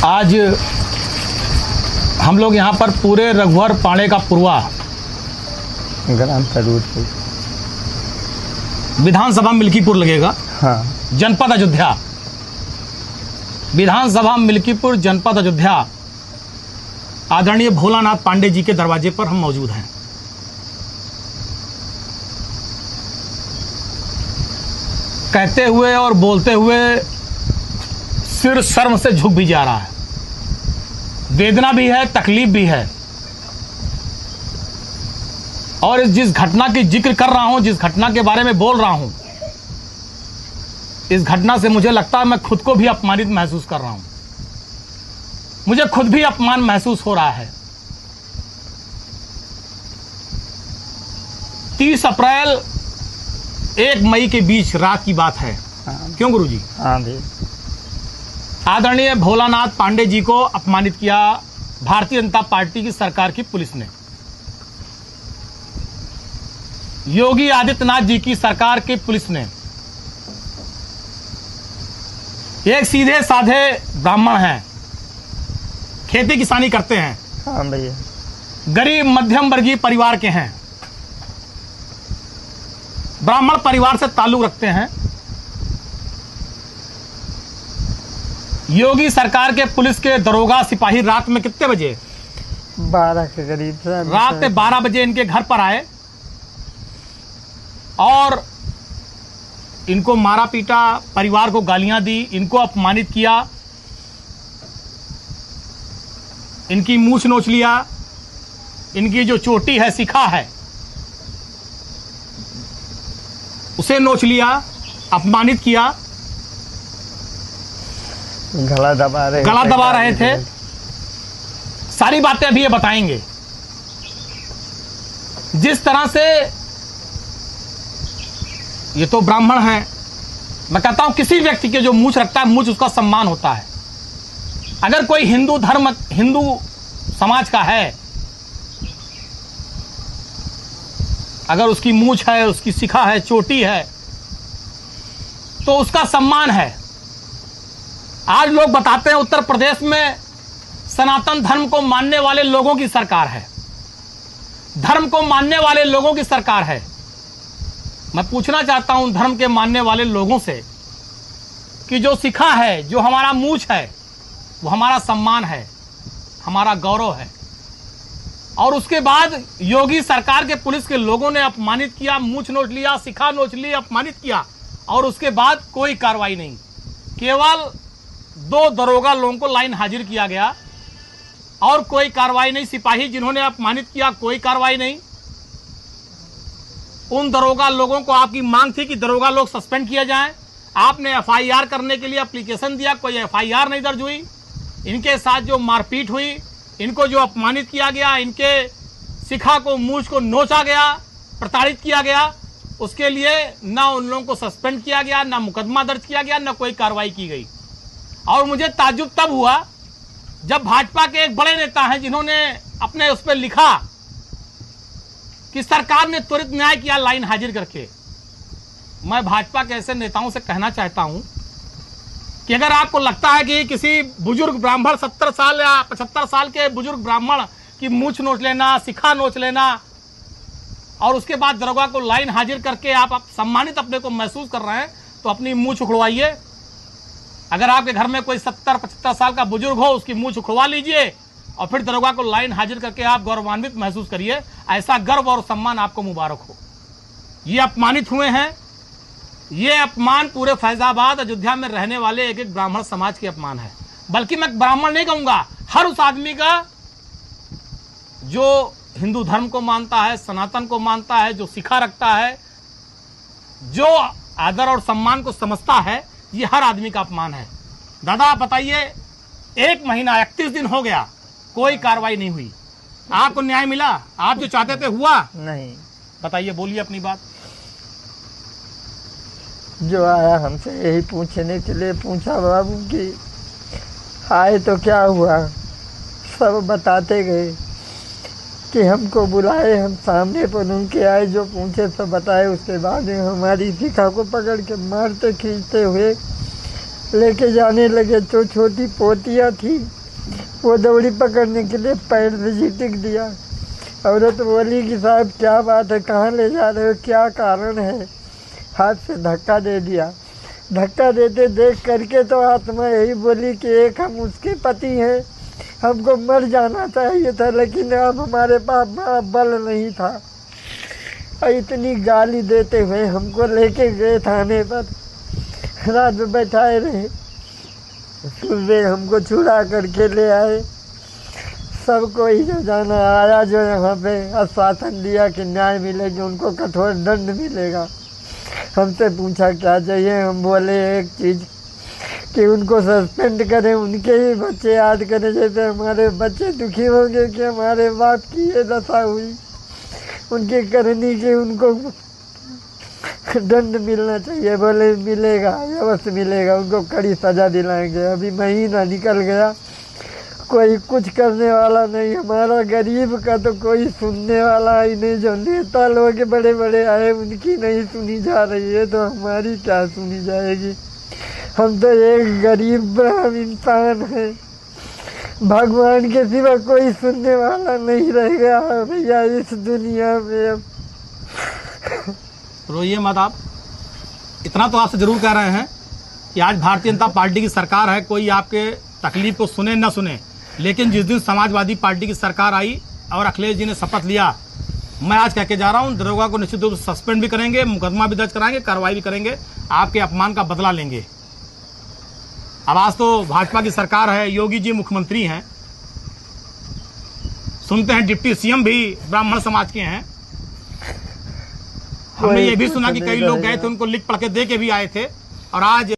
आज हम लोग यहाँ पर पूरे रघुवर पाणे का पूर्वा ग्राम तरूर से विधानसभा मिल्कीपुर लगेगा। हाँ, जनपद अयोध्या, विधानसभा मिल्कीपुर जनपद अयोध्या, आदरणीय भोलानाथ पांडे जी के दरवाजे पर हम मौजूद हैं। कहते हुए और बोलते हुए सिर शर्म से झुक भी जा रहा है, वेदना भी है, तकलीफ भी है। और जिस घटना की जिक्र कर रहा हूं, जिस घटना के बारे में बोल रहा हूं, इस घटना से मुझे लगता है मैं खुद को भी अपमानित महसूस कर रहा हूं। मुझे खुद भी अपमान महसूस हो रहा है। 30 अप्रैल 1 मई के बीच रात की बात है। क्यों गुरुजी? हाँ जी। आदरणीय भोलानाथ पांडे जी को अपमानित किया भारतीय जनता पार्टी की सरकार की पुलिस ने। योगी आदित्यनाथ जी की सरकार की पुलिस ने। एक सीधे साधे ब्राह्मण हैं, खेती किसानी करते हैं, हाँ भैया, गरीब मध्यम वर्गीय परिवार के हैं, ब्राह्मण परिवार से ताल्लुक रखते हैं। योगी सरकार के पुलिस के दरोगा सिपाही रात में कितने बजे? 12 के करीब से रात में 12 बजे इनके घर पर आए और इनको मारा पीटा, परिवार को गालियां दी, इनको अपमानित किया, इनकी मूछ नोच लिया, इनकी जो चोटी है, शिखा है, उसे नोच लिया, अपमानित किया, गला दबा रहे थे। सारी बातें अभी ये बताएंगे। जिस तरह से ये तो ब्राह्मण हैं, मैं कहता हूं किसी व्यक्ति के जो मूछ रखता है, मूछ उसका सम्मान होता है। अगर कोई हिंदू धर्म, हिंदू समाज का है, अगर उसकी मूछ है, उसकी शिखा है, चोटी है, तो उसका सम्मान है। आज लोग बताते हैं उत्तर प्रदेश में सनातन धर्म को मानने वाले लोगों की सरकार है, धर्म को मानने वाले लोगों की सरकार है। मैं पूछना चाहता हूं धर्म के मानने वाले लोगों से कि जो शिखा है, जो हमारा मूछ है, वो हमारा सम्मान है, हमारा गौरव है। और उसके बाद योगी सरकार के पुलिस के लोगों ने अपमानित किया, मूछ नोच लिया, शिखा नोच ली, अपमानित किया, और उसके बाद कोई कार्रवाई नहीं। केवल 2 दरोगा लोगों को लाइन हाजिर किया गया और कोई कार्रवाई नहीं। सिपाही जिन्होंने अपमानित किया, कोई कार्रवाई नहीं। उन दरोगा लोगों को आपकी मांग थी कि दरोगा लोग सस्पेंड किया जाए। आपने एफआईआर करने के लिए एप्लीकेशन दिया, कोई एफआईआर नहीं दर्ज हुई। इनके साथ जो मारपीट हुई, इनको जो अपमानित किया गया, इनके शिखा को, मूछ को नोचा गया, प्रताड़ित किया गया, उसके लिए ना उन लोगों को सस्पेंड किया गया, ना मुकदमा दर्ज किया गया, ना कोई कार्रवाई की गई। और मुझे ताज्जुब तब हुआ जब भाजपा के एक बड़े नेता हैं जिन्होंने अपने उस पर लिखा कि सरकार ने त्वरित न्याय किया लाइन हाजिर करके। मैं भाजपा के ऐसे नेताओं से कहना चाहता हूं कि अगर आपको लगता है कि किसी बुजुर्ग ब्राह्मण, 70 साल या 75 साल के बुजुर्ग ब्राह्मण की मूछ नोच लेना, शिखा नोच लेना और उसके बाद दरोगा को लाइन हाजिर करके आप सम्मानित अपने को महसूस कर रहे हैं, तो अपनी मूछ उखड़वाइए। अगर आपके घर में कोई 70-75 साल का बुजुर्ग हो, उसकी मूछ उखड़वा लीजिए और फिर दरोगा को लाइन हाजिर करके आप गौरवान्वित महसूस करिए। ऐसा गर्व और सम्मान आपको मुबारक हो। ये अपमानित हुए हैं, ये अपमान पूरे फैजाबाद, अयोध्या में रहने वाले एक एक ब्राह्मण समाज के अपमान है। बल्कि मैं ब्राह्मण नहीं कहूंगा, हर उस आदमी का जो हिंदू धर्म को मानता है, सनातन को मानता है, जो शिखा रखता है, जो आदर और सम्मान को समझता है, ये हर आदमी का अपमान है। दादा आप बताइए, 1 महीना 31 दिन हो गया, कोई कार्रवाई नहीं हुई। आपको न्याय मिला? आप जो चाहते थे हुआ? नहीं। बताइए, बोलिए अपनी बात। जो आया हमसे यही पूछने के लिए पूछा बाबू कि आए तो क्या हुआ। सब बताते गए कि हमको बुलाए, हम सामने पर उनके आए, जो पूछे सब बताए। उसके बाद में हमारी शिखा को पकड़ के मारते खींचते हुए लेके जाने लगे तो छोटी पोतियाँ थी, वो दौड़ी पकड़ने के लिए पैर से झिटक दिया। औरत बोली कि साहब क्या बात है, कहाँ ले जा रहे हो, क्या कारण है। हाथ से धक्का दे दिया। धक्का देते देख करके तो आत्मा यही बोली कि एक हम उसके पति हैं, हमको मर जाना चाहिए था, लेकिन अब हमारे पास बल नहीं था। और इतनी गाली देते हुए हमको लेके गए थाने पर, रात में बैठाए रहे, सुबह हमको छुड़ा करके ले आए। सबको ही जो जाना आया, जो यहाँ पे आश्वासन दिया कि न्याय मिलेगी, उनको कठोर दंड मिलेगा। हमसे पूछा क्या चाहिए, हम बोले एक चीज़ कि उनको सस्पेंड करें, उनके ही बच्चे याद करें, जैसे हमारे बच्चे दुखी होंगे कि हमारे बाप की ये दशा हुई, उनकी करनी की उनको दंड मिलना चाहिए। बोले मिलेगा, अवश्य मिलेगा, उनको कड़ी सज़ा दिलाएंगे। अभी महीना निकल गया, कोई कुछ करने वाला नहीं। हमारा गरीब का तो कोई सुनने वाला ही नहीं। जो नेता लोग बड़े बड़े आए, उनकी नहीं सुनी जा रही है, तो हमारी क्या सुनी जाएगी। हम तो एक गरीब ब्राह्मण इंसान हैं, भगवान के सिवा कोई सुनने वाला नहीं रह गया भैया इस दुनिया में। अब रोइए मत आप। इतना तो आपसे जरूर कह रहे हैं कि आज भारतीय जनता पार्टी की सरकार है, कोई आपके तकलीफ को सुने न सुने, लेकिन जिस दिन समाजवादी पार्टी की सरकार आई और अखिलेश जी ने शपथ लिया, मैं आज कह के जा रहा हूं, दरोगा को निश्चित रूप से सस्पेंड भी करेंगे, मुकदमा भी दर्ज कराएंगे, कार्रवाई भी करेंगे, आपके अपमान का बदला लेंगे। अब आज तो भाजपा की सरकार है, योगी जी मुख्यमंत्री हैं, सुनते हैं डिप्टी सीएम भी ब्राह्मण समाज के हैं। हमने ये भी सुना कि कई लोग गए थे, उनको लिख पढ़ के दे के भी आए थे, और आज